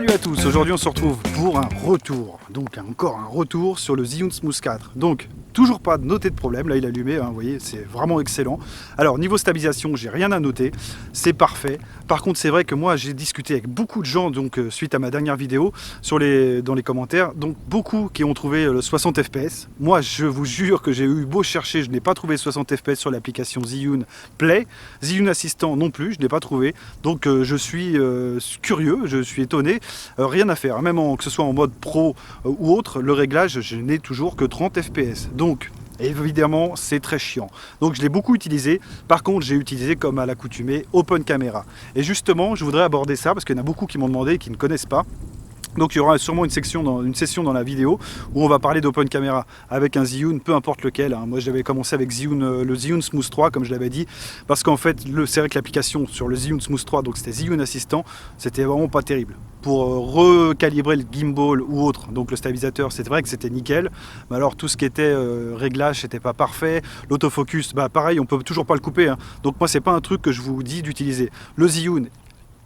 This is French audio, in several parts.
Salut à tous, aujourd'hui on se retrouve pour un retour, donc encore un retour sur le Zhiyun Smooth 4. Donc toujours pas de noté de problème, là il est allumé, hein, vous voyez, c'est vraiment excellent. Alors niveau stabilisation, j'ai rien à noter, c'est parfait. Par contre c'est vrai que moi j'ai discuté avec beaucoup de gens, donc suite à ma dernière vidéo, dans les commentaires, donc beaucoup qui ont trouvé le 60 fps. Moi je vous jure que j'ai eu beau chercher, je n'ai pas trouvé 60 fps sur l'application Zhiyun Play, Zhiyun Assistant non plus, je n'ai pas trouvé. Donc je suis curieux, je suis étonné, rien à faire, même que ce soit en mode pro ou autre, le réglage je n'ai toujours que 30 fps. Donc évidemment c'est très chiant. Donc je l'ai beaucoup utilisé, par contre j'ai utilisé comme à l'accoutumée Open Camera. Et justement je voudrais aborder ça parce qu'il y en a beaucoup qui m'ont demandé et qui ne connaissent pas. Donc il y aura sûrement une session dans la vidéo où on va parler d'Open Camera avec un Zhiyun, peu importe lequel. Hein. Moi j'avais commencé avec le Zhiyun Smooth 3 comme je l'avais dit, parce qu'en fait c'est vrai que l'application sur le Zhiyun Smooth 3, donc c'était Zhiyun Assistant, c'était vraiment pas terrible. Pour recalibrer le gimbal ou autre, donc le stabilisateur, c'est vrai que c'était nickel, mais alors tout ce qui était réglage c'était pas parfait, l'autofocus, bah pareil, on peut toujours pas le couper, hein. Donc moi c'est pas un truc que je vous dis d'utiliser. Le Zhiyun,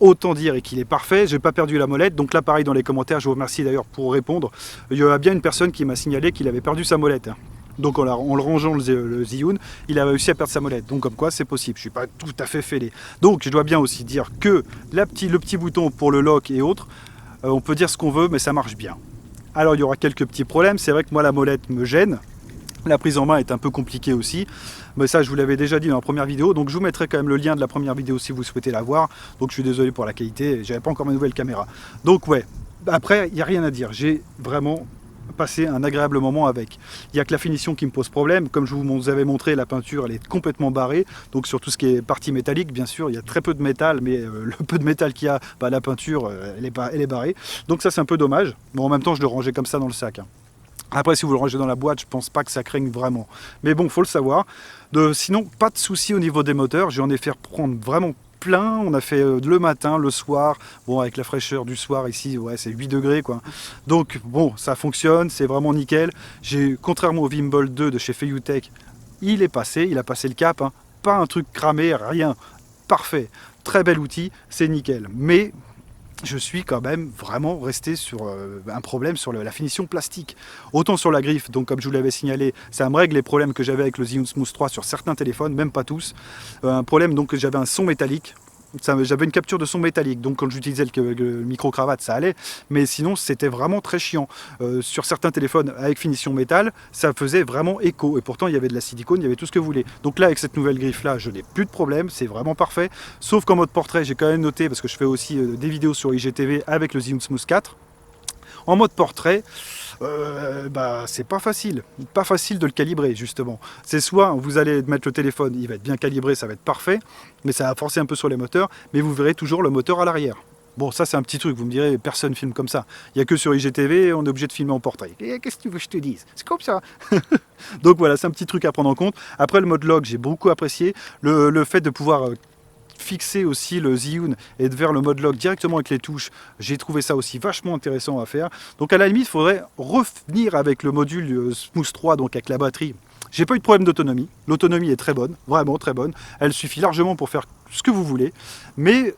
autant dire qu'il est parfait, j'ai pas perdu la molette, donc là pareil dans les commentaires, je vous remercie d'ailleurs pour répondre, il y a bien une personne qui m'a signalé qu'il avait perdu sa molette, hein. Donc en le rangeant le Zhiyun, il a réussi à perdre sa molette, donc comme quoi c'est possible, je suis pas tout à fait fêlé. Donc je dois bien aussi dire que le petit bouton pour le lock et autres, on peut dire ce qu'on veut, mais ça marche bien. Alors il y aura quelques petits problèmes, c'est vrai que moi la molette me gêne, la prise en main est un peu compliquée aussi, mais ça je vous l'avais déjà dit dans la première vidéo, donc je vous mettrai quand même le lien de la première vidéo si vous souhaitez la voir. Donc je suis désolé pour la qualité, j'avais pas encore ma nouvelle caméra. Donc ouais, après il n'y a rien à dire, j'ai vraiment passé un agréable moment avec. Il n'y a que la finition qui me pose problème, comme je vous avais montré, la peinture elle est complètement barrée, donc sur tout ce qui est partie métallique, bien sûr il y a très peu de métal, mais le peu de métal qu'il y a, bah, la peinture elle est barrée, donc ça c'est un peu dommage. Bon, en même temps je le rangeais comme ça dans le sac, hein. Après, si vous le rangez dans la boîte, je pense pas que ça craigne vraiment. Mais bon, faut le savoir. Sinon, pas de souci au niveau des moteurs. J'en ai fait prendre vraiment plein. On a fait le matin, le soir. Bon, avec la fraîcheur du soir ici, ouais, c'est 8 degrés, quoi. Donc, bon, ça fonctionne. C'est vraiment nickel. Contrairement au Gimbal 2 de chez Feiyutech, il a passé le cap, hein. Pas un truc cramé, rien. Parfait. Très bel outil, c'est nickel. Mais je suis quand même vraiment resté sur un problème sur la finition plastique. Autant sur la griffe, donc comme je vous l'avais signalé, ça me règle les problèmes que j'avais avec le Zhiyun Smooth 3 sur certains téléphones, même pas tous. Un problème donc que j'avais un son métallique. J'avais une capture de son métallique, donc quand j'utilisais le micro-cravate ça allait, mais sinon c'était vraiment très chiant. Sur certains téléphones avec finition métal, ça faisait vraiment écho, et pourtant il y avait de la silicone, il y avait tout ce que vous voulez. Donc là avec cette nouvelle griffe là, je n'ai plus de problème, c'est vraiment parfait, sauf qu'en mode portrait, j'ai quand même noté, parce que je fais aussi des vidéos sur IGTV avec le Zhiyun Smooth 4, en mode portrait, bah, c'est pas facile de le calibrer justement. C'est soit vous allez mettre le téléphone, il va être bien calibré, ça va être parfait, mais ça va forcer un peu sur les moteurs, mais vous verrez toujours le moteur à l'arrière. Bon, ça c'est un petit truc, vous me direz, personne filme comme ça. Il n'y a que sur IGTV, on est obligé de filmer en portrait. Qu'est-ce que tu veux que je te dise? C'est comme ça. Donc voilà, c'est un petit truc à prendre en compte. Après le mode log, j'ai beaucoup apprécié. Le fait de pouvoir fixer aussi le Zhiyun et de faire le mode log directement avec les touches, j'ai trouvé ça aussi vachement intéressant à faire. Donc à la limite, il faudrait revenir avec le module Smooth 3, donc avec la batterie. J'ai pas eu de problème d'autonomie, l'autonomie est très bonne, vraiment très bonne, elle suffit largement pour faire ce que vous voulez, mais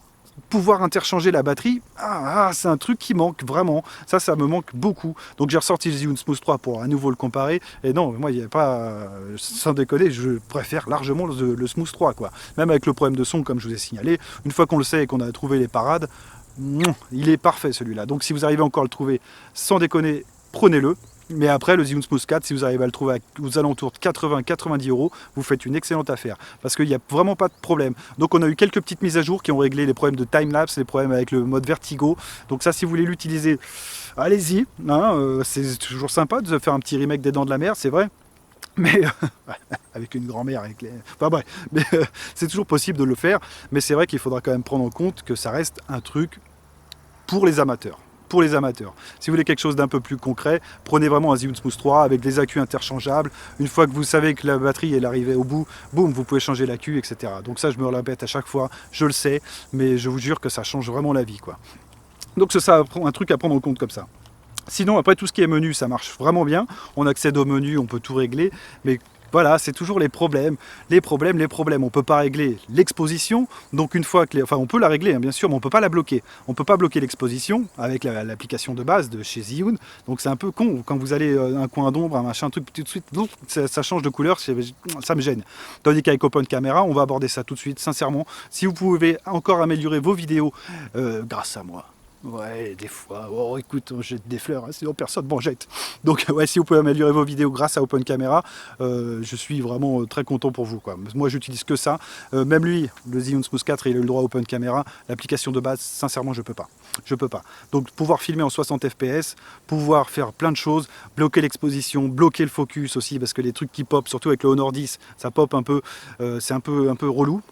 pouvoir interchanger la batterie, c'est un truc qui manque vraiment, ça me manque beaucoup. Donc j'ai ressorti le Zhiyun Smooth 3 pour à nouveau le comparer, et non, moi il n'y a pas, sans déconner, je préfère largement le Smooth 3 quoi. Même avec le problème de son comme je vous ai signalé, une fois qu'on le sait et qu'on a trouvé les parades, il est parfait celui-là. Donc si vous arrivez encore à le trouver, sans déconner, prenez-le. Mais après, le Zhiyun Smooth 4, si vous arrivez à le trouver aux alentours de 80-90 €, vous faites une excellente affaire. Parce qu'il n'y a vraiment pas de problème. Donc on a eu quelques petites mises à jour qui ont réglé les problèmes de time-lapse, les problèmes avec le mode vertigo. Donc ça, si vous voulez l'utiliser, allez-y, hein, c'est toujours sympa de faire un petit remake des Dents de la Mer, c'est vrai. Mais avec une grand-mère, enfin bref, mais c'est toujours possible de le faire. Mais c'est vrai qu'il faudra quand même prendre en compte que ça reste un truc pour les amateurs. Pour les amateurs. Si vous voulez quelque chose d'un peu plus concret, prenez vraiment un Zhiyun Smooth 3 avec des accus interchangeables. Une fois que vous savez que la batterie est arrivée au bout, boum, vous pouvez changer l'accu, etc. Donc ça, je me le répète à chaque fois, je le sais, mais je vous jure que ça change vraiment la vie, quoi. Donc c'est ça, un truc à prendre en compte comme ça. Sinon, après, tout ce qui est menu, ça marche vraiment bien. On accède au menu, on peut tout régler, mais Voilà, c'est toujours les problèmes. On peut pas régler l'exposition, donc une fois que enfin on peut la régler, hein, bien sûr, mais on peut pas la bloquer. On peut pas bloquer l'exposition avec l'application de base de chez Zhiyun, donc c'est un peu con quand vous allez un coin d'ombre, un machin, un truc, tout de suite, ça change de couleur, ça me gêne. Tandis qu'avec Open Camera, on va aborder ça tout de suite, sincèrement. Si vous pouvez encore améliorer vos vidéos grâce à moi. Ouais, des fois. Oh, écoute, on jette des fleurs, hein, sinon personne m'en jette. Donc, ouais, si vous pouvez améliorer vos vidéos grâce à Open Camera, je suis vraiment très content pour vous, quoi. Moi, j'utilise que ça. Même lui, le Zhiyun Smooth 4, il a eu le droit à Open Camera. L'application de base, sincèrement, je peux pas. Je peux pas. Donc, pouvoir filmer en 60 fps, pouvoir faire plein de choses, bloquer l'exposition, bloquer le focus aussi, parce que les trucs qui pop, surtout avec le Honor 10, ça pop un peu, c'est un peu relou.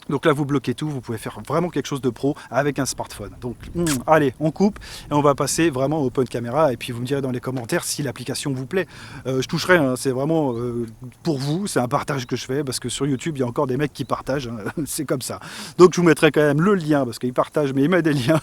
Donc là, vous bloquez tout, vous pouvez faire vraiment quelque chose de pro avec un smartphone. Donc, allez, on coupe et on va passer vraiment au Open Camera. Et puis, vous me direz dans les commentaires si l'application vous plaît. Je toucherai, hein, c'est vraiment pour vous, c'est un partage que je fais parce que sur YouTube, il y a encore des mecs qui partagent. Hein, c'est comme ça. Donc, je vous mettrai quand même le lien parce qu'ils partagent, mais ils mettent des liens.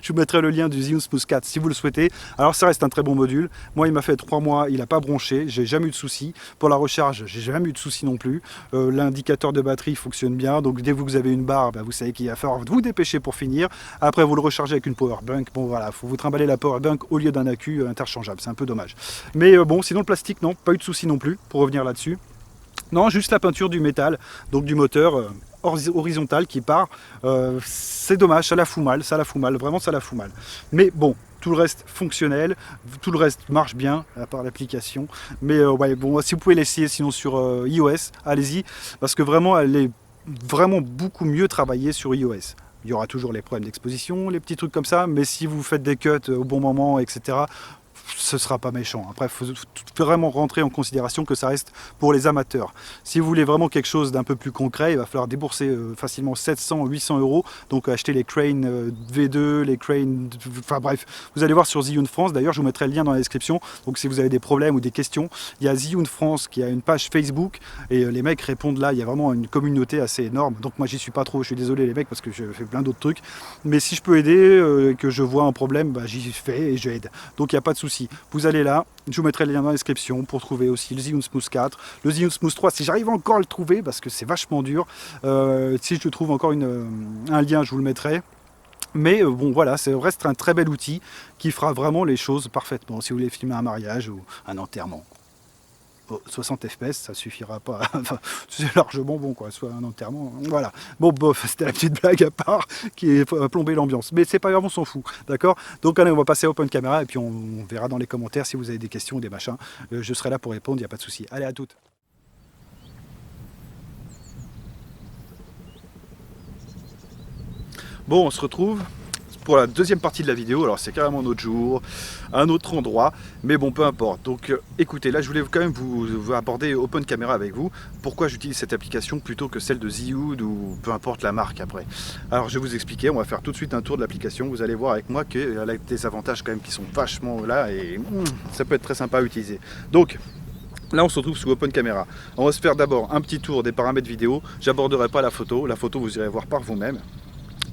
Je vous mettrai le lien du Zhiyun Smooth 4 si vous le souhaitez. Alors ça reste un très bon module. Moi il m'a fait 3 mois, il n'a pas bronché, j'ai jamais eu de soucis. Pour la recharge, j'ai jamais eu de soucis non plus. L'indicateur de batterie fonctionne bien. Donc dès que vous avez une barre, vous savez qu'il va falloir vous dépêcher pour finir. Après vous le rechargez avec une powerbank. Bon voilà, il faut vous trimballer la powerbank au lieu d'un accu interchangeable. C'est un peu dommage. Mais bon, sinon le plastique, non, pas eu de soucis non plus, pour revenir là-dessus. Non, juste la peinture du métal, donc du moteur horizontal qui part. C'est dommage, ça la fout mal, vraiment ça la fout mal. Mais bon, tout le reste fonctionnel, tout le reste marche bien, à part l'application. Mais ouais, bon, si vous pouvez l'essayer sinon sur iOS, allez-y, parce que vraiment, elle est vraiment beaucoup mieux travaillée sur iOS. Il y aura toujours les problèmes d'exposition, les petits trucs comme ça, mais si vous faites des cuts au bon moment, etc., ce sera pas méchant. Après, il faut vraiment rentrer en considération que ça reste pour les amateurs. Si vous voulez vraiment quelque chose d'un peu plus concret, il va falloir débourser facilement 700, 800 euros. Donc acheter les Crane V2, les Crane... Enfin bref, vous allez voir sur Zhiyun France. D'ailleurs, je vous mettrai le lien dans la description. Donc si vous avez des problèmes ou des questions, il y a Zhiyun France qui a une page Facebook et les mecs répondent là. Il y a vraiment une communauté assez énorme. Donc moi, j'y suis pas trop. Je suis désolé les mecs parce que je fais plein d'autres trucs. Mais si je peux aider et que je vois un problème, bah, j'y fais et j'aide. Donc il n'y a pas de souci. Vous allez là, je vous mettrai le lien dans la description pour trouver aussi le Zhiyun Smooth 4, le Zhiyun Smooth 3, si j'arrive encore à le trouver, parce que c'est vachement dur. Si je trouve encore un lien, je vous le mettrai. Mais bon voilà, ça reste un très bel outil qui fera vraiment les choses parfaitement. Si vous voulez filmer un mariage ou un enterrement. 60 fps, ça suffira pas. Enfin, c'est largement bon, quoi. Soit un enterrement. Voilà. Bon, bof, c'était la petite blague à part qui a plombé l'ambiance. Mais c'est pas grave, on s'en fout. D'accord? Donc, allez, on va passer à Open Camera et puis on verra dans les commentaires si vous avez des questions ou des machins. Je serai là pour répondre, il n'y a pas de souci. Allez, à toutes. Bon, on se retrouve pour la deuxième partie de la vidéo. Alors c'est carrément un autre jour, un autre endroit, mais bon, peu importe. Donc écoutez, là je voulais quand même vous aborder Open Camera avec vous. Pourquoi j'utilise cette application plutôt que celle de Zhiyun ou peu importe la marque après. Alors je vais vous expliquer, on va faire tout de suite un tour de l'application. Vous allez voir avec moi qu'elle a des avantages quand même qui sont vachement là et ça peut être très sympa à utiliser. Donc là on se retrouve sous Open Camera. On va se faire d'abord un petit tour des paramètres vidéo. J'aborderai pas la photo vous irez voir par vous-même.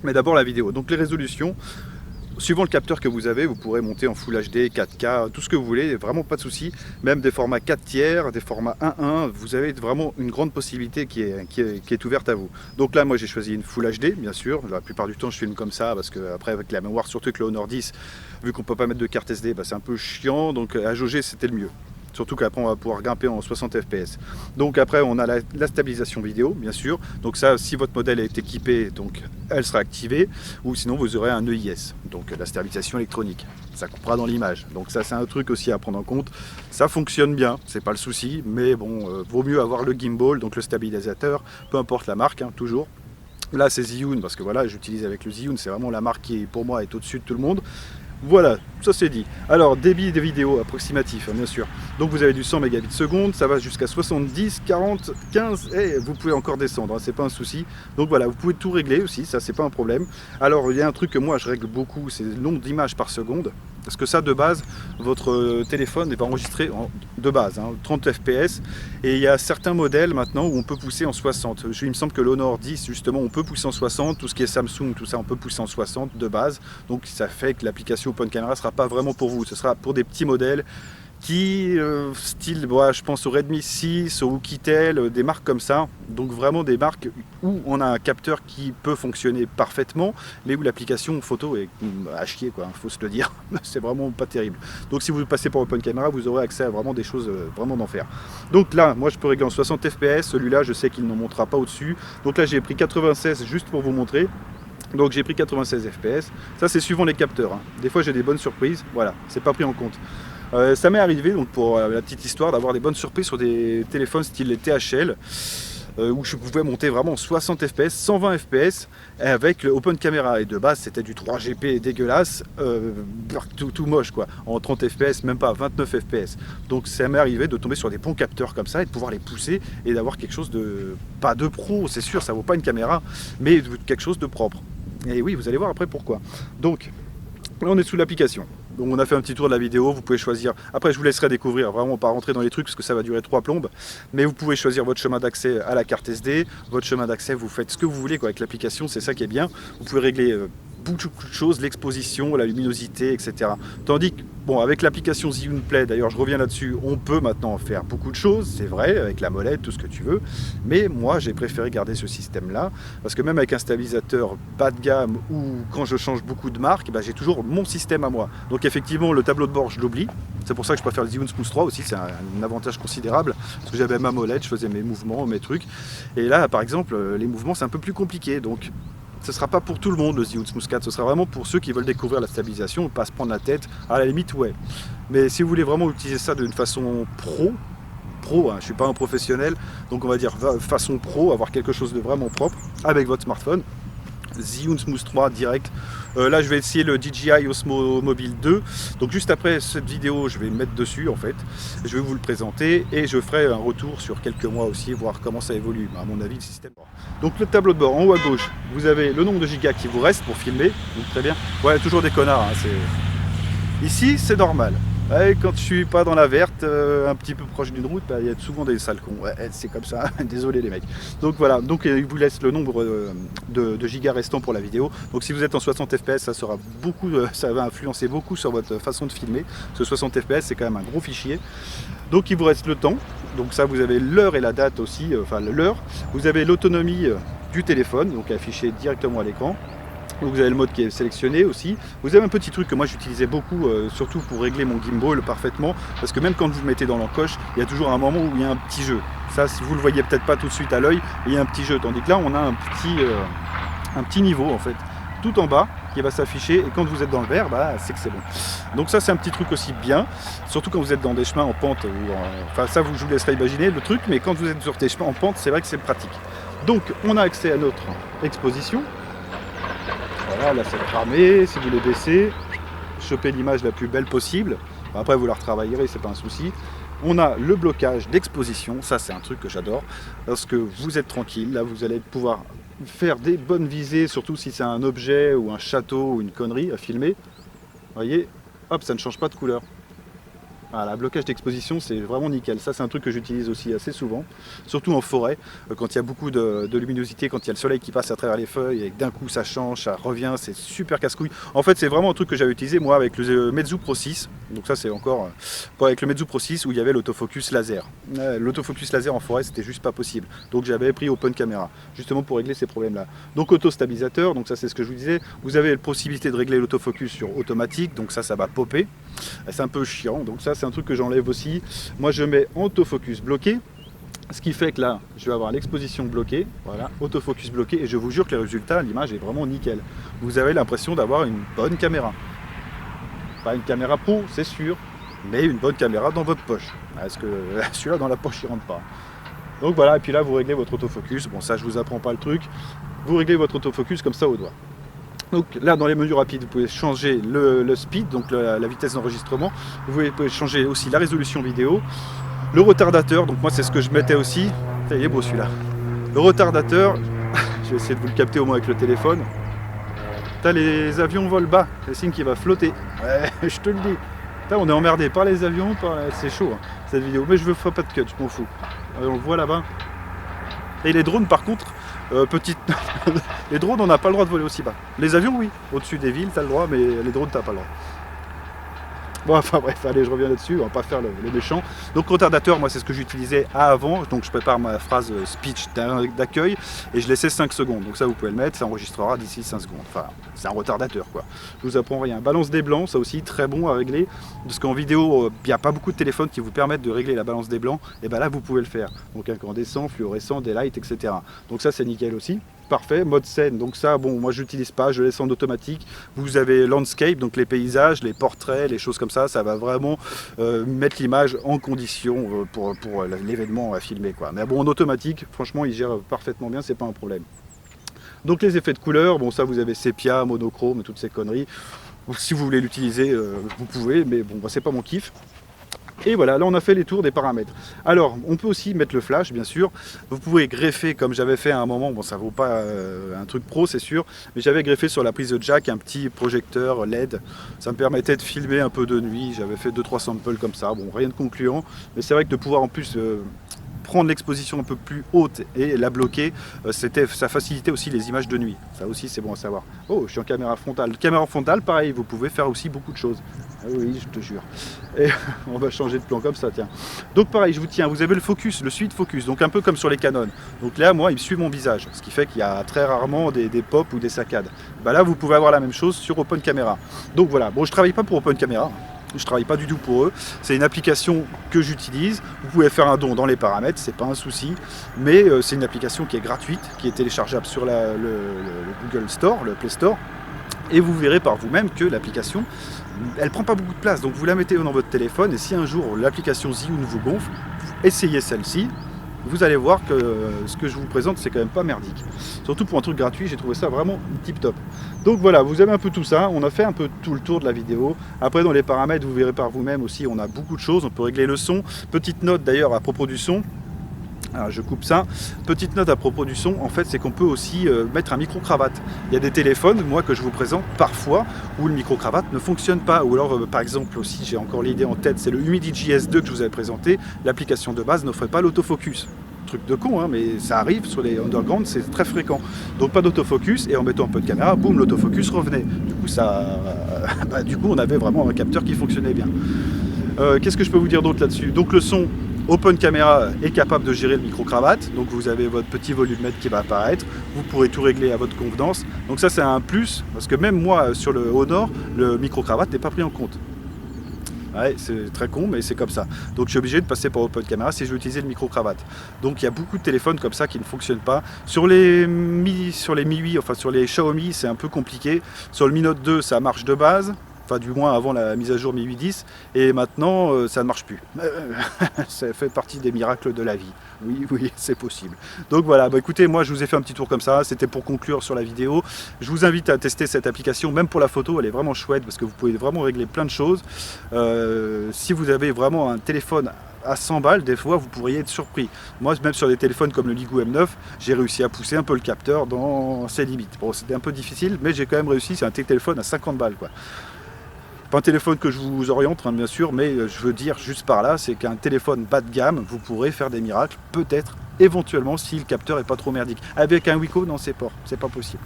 Mais d'abord la vidéo. Donc les résolutions, suivant le capteur que vous avez, vous pourrez monter en Full HD, 4K, tout ce que vous voulez, vraiment pas de souci. Même des formats 4 tiers, des formats 1.1, vous avez vraiment une grande possibilité qui est ouverte à vous. Donc là, moi j'ai choisi une Full HD, bien sûr. La plupart du temps, je filme comme ça, parce que après avec la mémoire, surtout que le Honor 10, vu qu'on peut pas mettre de carte SD, bah, c'est un peu chiant. Donc à jauger, c'était le mieux. Surtout qu'après on va pouvoir grimper en 60 fps. Donc après on a la stabilisation vidéo bien sûr. Donc ça, si votre modèle est équipé, donc elle sera activée. Ou sinon vous aurez un EIS, donc la stabilisation électronique. Ça coupera dans l'image. Donc ça c'est un truc aussi à prendre en compte. Ça fonctionne bien, c'est pas le souci. Mais bon, vaut mieux avoir le gimbal, donc le stabilisateur, peu importe la marque, hein, toujours. Là c'est Zhiyun parce que voilà, j'utilise avec le Zhiyun, c'est vraiment la marque qui pour moi est au-dessus de tout le monde. Voilà, ça c'est dit. Alors, débit des vidéos approximatif, hein, bien sûr. Donc vous avez du 100 mégabits seconde, ça va jusqu'à 70, 40, 15, et vous pouvez encore descendre, hein, c'est pas un souci. Donc voilà, vous pouvez tout régler aussi, ça c'est pas un problème. Alors, il y a un truc que moi je règle beaucoup, c'est le nombre d'images par seconde. Parce que ça, de base, votre téléphone va enregistrer de base, hein, 30 fps. Et il y a certains modèles maintenant où on peut pousser en 60. Il me semble que l'Honor 10, justement, on peut pousser en 60. Tout ce qui est Samsung, tout ça, on peut pousser en 60 de base. Donc ça fait que l'application Open Camera ne sera pas vraiment pour vous. Ce sera pour des petits modèles qui, style, je pense au Redmi 6, au Oukitel, des marques comme ça. Donc vraiment des marques où on a un capteur qui peut fonctionner parfaitement, mais où l'application photo est à chier, quoi, faut se le dire. C'est vraiment pas terrible. Donc si vous passez par Open Camera, vous aurez accès à vraiment des choses vraiment d'enfer. Donc là, moi je peux régler en 60 fps, celui-là je sais qu'il ne montera pas au-dessus. Donc là j'ai pris 96 juste pour vous montrer. Donc j'ai pris 96 fps, ça c'est suivant les capteurs, hein. Des fois j'ai des bonnes surprises, voilà, c'est pas pris en compte. Ça m'est arrivé, donc pour la petite histoire, d'avoir des bonnes surprises sur des téléphones style les THL, où je pouvais monter vraiment 60 fps, 120 fps avec le Open Camera. Et de base c'était du 3GP dégueulasse, tout moche quoi, en 30 fps, même pas 29 fps. Donc ça m'est arrivé de tomber sur des bons capteurs comme ça et de pouvoir les pousser et d'avoir quelque chose de, pas de pro, c'est sûr, ça vaut pas une caméra, mais quelque chose de propre. Et oui, vous allez voir après pourquoi. Donc là on est sous l'application. Donc on a fait un petit tour de la vidéo, vous pouvez choisir, après je vous laisserai découvrir, vraiment pas rentrer dans les trucs parce que ça va durer 3 plombes, mais vous pouvez choisir votre chemin d'accès à la carte SD, votre chemin d'accès, vous faites ce que vous voulez quoi, avec l'application, c'est ça qui est bien, vous pouvez régler beaucoup de choses, l'exposition, la luminosité, etc. Tandis que, bon, avec l'application Zhiyun Play, d'ailleurs je reviens là-dessus, on peut maintenant faire beaucoup de choses, c'est vrai, avec la molette, tout ce que tu veux, mais moi j'ai préféré garder ce système-là, parce que même avec un stabilisateur bas de gamme, ou quand je change beaucoup de marque, j'ai toujours mon système à moi. Donc effectivement, le tableau de bord, je l'oublie, c'est pour ça que je préfère le Zhiyun Smooth 3 aussi, c'est un avantage considérable, parce que j'avais ma molette, je faisais mes mouvements, mes trucs, et là, par exemple, les mouvements, c'est un peu plus compliqué, donc ce ne sera pas pour tout le monde le Zhiyun Smooth 4, ce sera vraiment pour ceux qui veulent découvrir la stabilisation, pas se prendre la tête, à la limite ouais. Mais si vous voulez vraiment utiliser ça d'une façon pro, hein, je ne suis pas un professionnel, donc on va dire façon pro, avoir quelque chose de vraiment propre avec votre smartphone, Zhiyun Smooth 3 direct. Là je vais essayer le DJI Osmo Mobile 2, donc juste après cette vidéo je vais me mettre dessus en fait, je vais vous le présenter et je ferai un retour sur quelques mois aussi, voir comment ça évolue, à mon avis le système. Donc le tableau de bord en haut à gauche, vous avez le nombre de gigas qui vous reste pour filmer, donc très bien, ouais toujours des connards, hein, ici c'est normal. Ouais, quand je suis pas dans la verte, un petit peu proche d'une route, il y a souvent des sales cons. Ouais, c'est comme ça, désolé les mecs. Donc voilà, donc il vous laisse le nombre de gigas restants pour la vidéo. Donc si vous êtes en 60 fps, ça sera beaucoup, ça va influencer beaucoup sur votre façon de filmer. Ce 60 fps, c'est quand même un gros fichier. Donc il vous reste le temps. Donc ça, vous avez l'heure et la date aussi, enfin l'heure. Vous avez l'autonomie du téléphone, donc affiché directement à l'écran. Donc vous avez le mode qui est sélectionné aussi. Vous avez un petit truc que moi j'utilisais beaucoup, surtout pour régler mon gimbal parfaitement, parce que même quand vous le mettez dans l'encoche, il y a toujours un moment où il y a un petit jeu. Ça, si vous le voyez peut-être pas tout de suite à l'œil, il y a un petit jeu. Tandis que là, on a un petit niveau en fait, tout en bas, qui va s'afficher. Et quand vous êtes dans le vert, c'est que c'est bon. Donc ça, c'est un petit truc aussi bien, surtout quand vous êtes dans des chemins en pente. Enfin ça, je vous laisserai imaginer le truc, mais quand vous êtes sur des chemins en pente, c'est vrai que c'est pratique. Donc on a accès à notre exposition. Voilà, là c'est cramé, si vous le baissez, chopez l'image la plus belle possible, après vous la retravaillerez, c'est pas un souci. On a le blocage d'exposition, ça c'est un truc que j'adore, parce que vous êtes tranquille, là vous allez pouvoir faire des bonnes visées, surtout si c'est un objet ou un château ou une connerie à filmer. Vous voyez, hop, ça ne change pas de couleur. Voilà, blocage d'exposition, c'est vraiment nickel. Ça, c'est un truc que j'utilise aussi assez souvent, surtout en forêt, quand il y a beaucoup de luminosité, quand il y a le soleil qui passe à travers les feuilles et que d'un coup ça change, ça revient, c'est super casse-couille. En fait, c'est vraiment un truc que j'avais utilisé moi avec le Meizu Pro 6. Donc ça, c'est encore avec le Meizu Pro 6 où il y avait l'autofocus laser. L'autofocus laser en forêt, c'était juste pas possible. Donc j'avais pris Open Camera, justement pour régler ces problèmes-là. Donc auto-stabilisateur, donc ça c'est ce que je vous disais. Vous avez la possibilité de régler l'autofocus sur automatique, donc ça va popper. C'est un peu chiant, donc ça c'est un truc que j'enlève aussi. Moi je mets autofocus bloqué, ce qui fait que là je vais avoir l'exposition bloquée, voilà, autofocus bloqué, et je vous jure que les résultats, l'image est vraiment nickel. Vous avez l'impression d'avoir une bonne caméra. Pas une caméra pro, c'est sûr, mais une bonne caméra dans votre poche. Parce que celui-là dans la poche il rentre pas. Donc voilà, et puis là vous réglez votre autofocus. Bon ça je vous apprends pas le truc. Vous réglez votre autofocus comme ça au doigt. Donc là dans les menus rapides vous pouvez changer le speed, donc la vitesse d'enregistrement. Vous pouvez changer aussi la résolution vidéo. Le retardateur, donc moi c'est ce que je mettais aussi. Il est beau celui-là. Le retardateur, je vais essayer de vous le capter au moins avec le téléphone. T'as les avions volent bas, c'est signe qu'il va flotter. Ouais, je te le dis. Putain, on est emmerdé par les avions, c'est chaud hein, cette vidéo. Mais je veux pas de cut, je m'en fous. On le voit là-bas. Et les drones par contre, les drones on n'a pas le droit de voler aussi bas. Les avions oui, au-dessus des villes t'as le droit, mais les drones t'as pas le droit. Bon, enfin bref, allez, je reviens là-dessus, on va pas faire le méchant. Donc retardateur, moi c'est ce que j'utilisais avant, donc je prépare ma phrase speech d'accueil et je laissais 5 secondes. Donc ça vous pouvez le mettre, ça enregistrera d'ici 5 secondes. Enfin, c'est un retardateur quoi. Je vous apprends rien. Balance des blancs, ça aussi très bon à régler, parce qu'en vidéo, il n'y a pas beaucoup de téléphones qui vous permettent de régler la balance des blancs, et ben là vous pouvez le faire. Donc incandescent, fluorescent, daylight, etc. Donc ça c'est nickel aussi. Parfait, mode scène, donc ça, bon, moi je l'utilise pas, je laisse en automatique. Vous avez landscape, donc les paysages, les portraits, les choses comme ça va vraiment mettre l'image en condition pour l'événement à filmer, quoi. Mais bon, en automatique, franchement, il gère parfaitement bien, c'est pas un problème. Donc les effets de couleur, bon ça vous avez sépia, monochrome, toutes ces conneries. Si vous voulez l'utiliser, vous pouvez, mais bon, c'est pas mon kiff. Et voilà, là on a fait les tours des paramètres. Alors, on peut aussi mettre le flash, bien sûr. Vous pouvez greffer, comme j'avais fait à un moment, bon ça vaut pas un truc pro, c'est sûr, mais j'avais greffé sur la prise de jack un petit projecteur LED. Ça me permettait de filmer un peu de nuit, j'avais fait 2-3 samples comme ça, bon rien de concluant, mais c'est vrai que de pouvoir en plus prendre l'exposition un peu plus haute et la bloquer, ça facilitait aussi les images de nuit. Ça aussi c'est bon à savoir. Oh, je suis en caméra frontale. Caméra frontale, pareil, vous pouvez faire aussi beaucoup de choses. Ah oui, je te jure. Et on va changer de plan comme ça, tiens. Donc pareil, je vous tiens, vous avez le focus, le suite focus, donc un peu comme sur les Canon. Donc là, moi, il me suit mon visage, ce qui fait qu'il y a très rarement des pops ou des saccades. Bah là, vous pouvez avoir la même chose sur Open Camera. Donc voilà, bon, je travaille pas pour Open Camera. Je travaille pas du tout pour eux, c'est une application que j'utilise, vous pouvez faire un don dans les paramètres, c'est pas un souci, mais c'est une application qui est gratuite, qui est téléchargeable sur le Google Store, le Play Store, et vous verrez par vous-même que l'application, elle prend pas beaucoup de place, donc vous la mettez dans votre téléphone, et si un jour l'application Zhiyun vous gonfle, essayez celle-ci, vous allez voir que ce que je vous présente, c'est quand même pas merdique. Surtout pour un truc gratuit, j'ai trouvé ça vraiment tip top. Donc voilà, vous avez un peu tout ça, on a fait un peu tout le tour de la vidéo. Après dans les paramètres, vous verrez par vous-même aussi, on a beaucoup de choses, on peut régler le son. Petite note d'ailleurs à propos du son. Alors je coupe ça. Petite note à propos du son, en fait, c'est qu'on peut aussi mettre un micro-cravate. Il y a des téléphones, moi, que je vous présente parfois, où le micro-cravate ne fonctionne pas. Ou alors, par exemple, aussi, j'ai encore l'idée en tête, c'est le Humidigi S2 que je vous avais présenté. L'application de base n'offrait pas l'autofocus. Truc de con, hein, mais ça arrive sur les underground, c'est très fréquent. Donc pas d'autofocus, et en mettant un peu de caméra, boum, l'autofocus revenait. Du coup, du coup, on avait vraiment un capteur qui fonctionnait bien. Qu'est-ce que je peux vous dire d'autre là-dessus? Donc le son, Open Camera est capable de gérer le micro-cravate, donc vous avez votre petit volumètre qui va apparaître, vous pourrez tout régler à votre convenance, donc ça c'est un plus, parce que même moi sur le Honor, le micro-cravate n'est pas pris en compte. Ouais, c'est très con, mais c'est comme ça. Donc je suis obligé de passer par Open Camera si je veux utiliser le micro-cravate. Donc il y a beaucoup de téléphones comme ça qui ne fonctionnent pas. Sur les Mi 8, enfin sur les Xiaomi, c'est un peu compliqué. Sur le Mi Note 2, ça marche de base. Enfin du moins avant la mise à jour Mi 8.10, et maintenant ça ne marche plus. Ça fait partie des miracles de la vie. Oui, c'est possible. Donc voilà, bah écoutez, moi je vous ai fait un petit tour comme ça, c'était pour conclure sur la vidéo. Je vous invite à tester cette application, même pour la photo, elle est vraiment chouette, parce que vous pouvez vraiment régler plein de choses. Si vous avez vraiment un téléphone à 100 balles, des fois vous pourriez être surpris. Moi, même sur des téléphones comme le Ligoo M9, j'ai réussi à pousser un peu le capteur dans ses limites. Bon, c'était un peu difficile, mais j'ai quand même réussi, c'est un téléphone à 50 balles, quoi. Pas un téléphone que je vous oriente, hein, bien sûr, mais je veux dire juste par là, c'est qu'un téléphone bas de gamme, vous pourrez faire des miracles, peut-être, éventuellement, si le capteur est pas trop merdique. Avec un Wiko, non, c'est pas possible.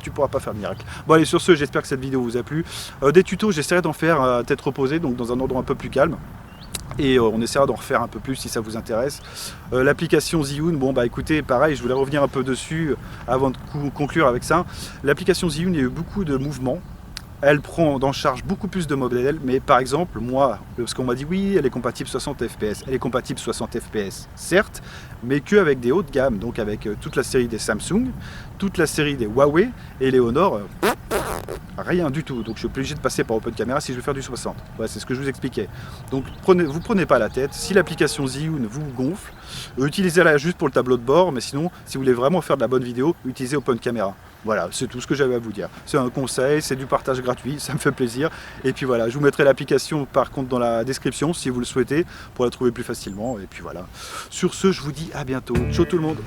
Tu pourras pas faire de miracle. Bon allez, sur ce, j'espère que cette vidéo vous a plu. Des tutos, j'essaierai d'en faire à tête reposée, donc dans un endroit un peu plus calme. Et on essaiera d'en refaire un peu plus si ça vous intéresse. L'application Zhiyun, bon bah écoutez, pareil, je voulais revenir un peu dessus avant de conclure avec ça. L'application Zhiyun, il y a eu beaucoup de mouvements. Elle prend en charge beaucoup plus de modèles, mais par exemple, moi, parce qu'on m'a dit oui, elle est compatible 60 fps. Elle est compatible 60 fps, certes, mais qu'avec des hauts de gamme, donc avec toute la série des Samsung, toute la série des Huawei et les Honor, rien du tout. Donc je suis obligé de passer par Open Camera si je veux faire du 60. Ouais, c'est ce que je vous expliquais. Donc vous prenez pas la tête. Si l'application Zhiyun vous gonfle, utilisez-la juste pour le tableau de bord, mais sinon, si vous voulez vraiment faire de la bonne vidéo, utilisez Open Camera. Voilà, c'est tout ce que j'avais à vous dire. C'est un conseil, c'est du partage gratuit, ça me fait plaisir. Et puis voilà, je vous mettrai l'application par contre dans la description si vous le souhaitez, pour la trouver plus facilement. Et puis voilà. Sur ce, je vous dis à bientôt. Ciao tout le monde.